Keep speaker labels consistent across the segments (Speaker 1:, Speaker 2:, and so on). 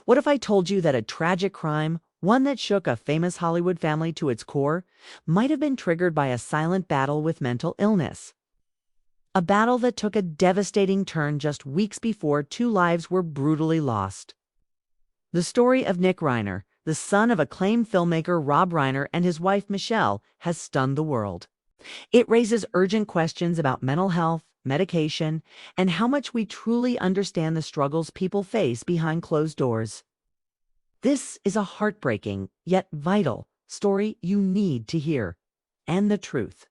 Speaker 1: What if I told you that a tragic crime, one that shook a famous Hollywood family to its core, might have been triggered by a silent battle with mental illness? A battle that took a devastating turn just weeks before 2 lives were brutally lost. The story of Nick Reiner, the son of acclaimed filmmaker Rob Reiner and his wife Michele, has stunned the world. It raises urgent questions about mental health, medication, and how much we truly understand the struggles people face behind closed doors. This is a heartbreaking, yet vital, story you need to hear. And the truth.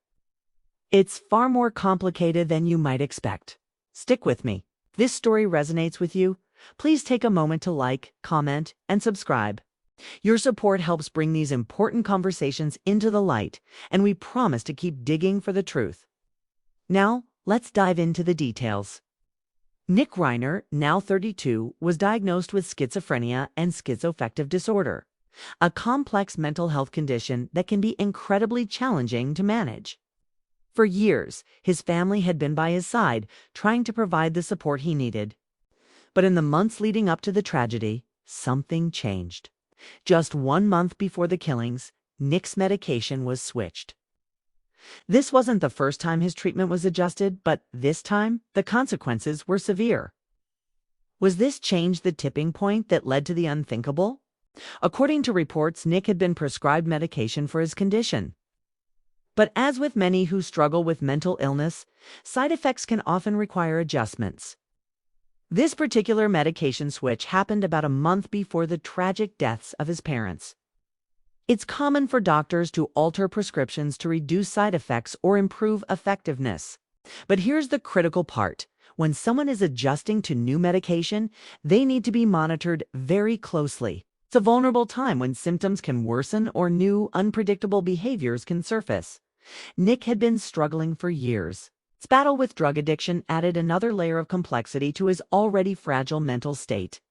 Speaker 1: It's far more complicated than you might expect. Stick with me. If this story resonates with you, please take a moment to like, comment, and subscribe. Your support helps bring these important conversations into the light, and we promise to keep digging for the truth. Now, let's dive into the details. Nick Reiner, now 32, was diagnosed with schizophrenia and schizoaffective disorder, a complex mental health condition that can be incredibly challenging to manage. For years, his family had been by his side, trying to provide the support he needed. But in the months leading up to the tragedy, something changed. Just 1 month before the killings, Nick's medication was switched. This wasn't the first time his treatment was adjusted, but this time, the consequences were severe. Was this change the tipping point that led to the unthinkable? According to reports, Nick had been prescribed medication for his condition. But as with many who struggle with mental illness, side effects can often require adjustments. This particular medication switch happened about a month before the tragic deaths of his parents. It's common for doctors to alter prescriptions to reduce side effects or improve effectiveness. But here's the critical part. When someone is adjusting to new medication, they need to be monitored very closely. It's a vulnerable time when symptoms can worsen or new, unpredictable behaviors can surface. Nick had been struggling for years. His battle with drug addiction added another layer of complexity to his already fragile mental state.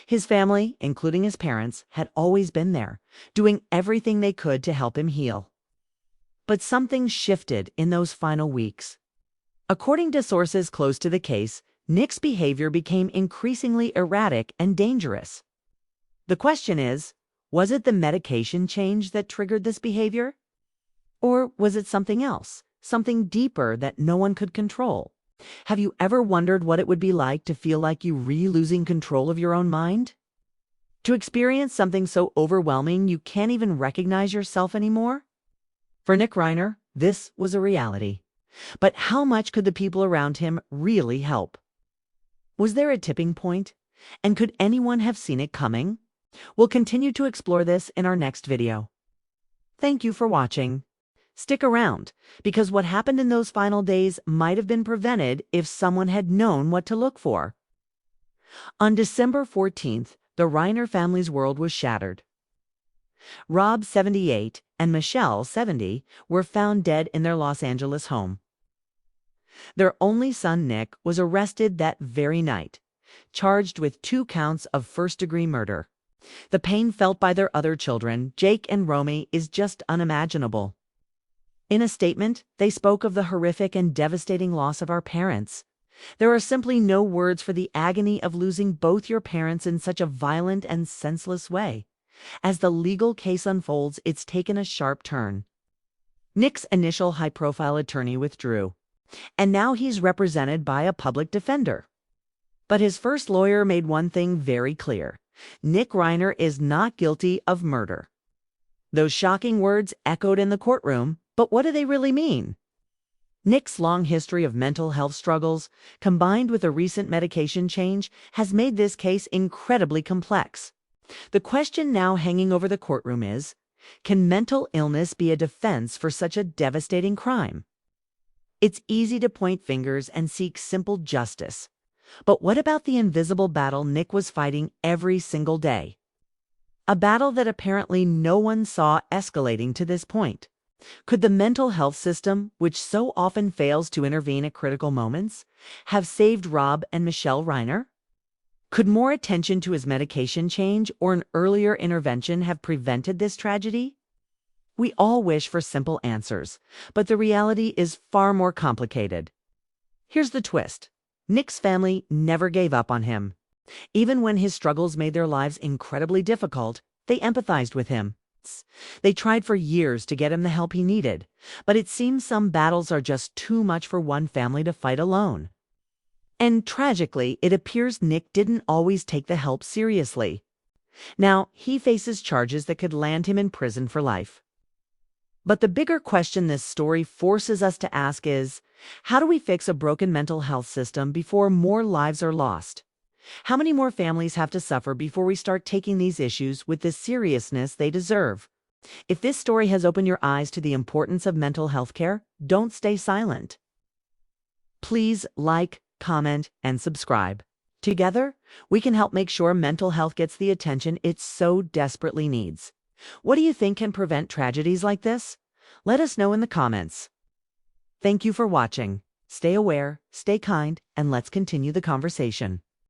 Speaker 1: His family, including his parents, had always been there, doing everything they could to help him heal. But something shifted in those final weeks. According to sources close to the case, Nick's behavior became increasingly erratic and dangerous. The question is, was it the medication change that triggered this behavior? Or was it something else, something deeper that no one could control? Have you ever wondered what it would be like to feel like you're losing control of your own mind? To experience something so overwhelming you can't even recognize yourself anymore? For Nick Reiner, this was a reality. But how much could the people around him really help? Was there a tipping point? And could anyone have seen it coming? We'll continue to explore this in our next video. Thank you for watching. Stick around, because what happened in those final days might have been prevented if someone had known what to look for. On December 14th, the Reiner family's world was shattered. Rob, 78, and Michele, 70, were found dead in their Los Angeles home. Their only son, Nick, was arrested that very night, charged with 2 counts of first-degree murder. The pain felt by their other children, Jake and Romy, is just unimaginable. In a statement, they spoke of the horrific and devastating loss of our parents. There are simply no words for the agony of losing both your parents in such a violent and senseless way. As the legal case unfolds, it's taken a sharp turn. Nick's initial high-profile attorney withdrew, and now he's represented by a public defender. But his first lawyer made one thing very clear. Nick Reiner is not guilty of murder. Those shocking words echoed in the courtroom, but what do they really mean? Nick's long history of mental health struggles, combined with a recent medication change, has made this case incredibly complex. The question now hanging over the courtroom is, can mental illness be a defense for such a devastating crime? It's easy to point fingers and seek simple justice. But what about the invisible battle Nick was fighting every single day? A battle that apparently no one saw escalating to this point. Could the mental health system, which so often fails to intervene at critical moments, have saved Rob and Michele Reiner? Could more attention to his medication change or an earlier intervention have prevented this tragedy? We all wish for simple answers, but the reality is far more complicated. Here's the twist. Nick's family never gave up on him. Even when his struggles made their lives incredibly difficult, they empathized with him. They tried for years to get him the help he needed, but it seems some battles are just too much for one family to fight alone. And tragically, it appears Nick didn't always take the help seriously. Now, he faces charges that could land him in prison for life. But the bigger question this story forces us to ask is, how do we fix a broken mental health system before more lives are lost? How many more families have to suffer before we start taking these issues with the seriousness they deserve? If this story has opened your eyes to the importance of mental health care, don't stay silent. Please like, comment, and subscribe. Together, we can help make sure mental health gets the attention it so desperately needs. What do you think can prevent tragedies like this? Let us know in the comments. Thank you for watching. Stay aware, stay kind, and let's continue the conversation.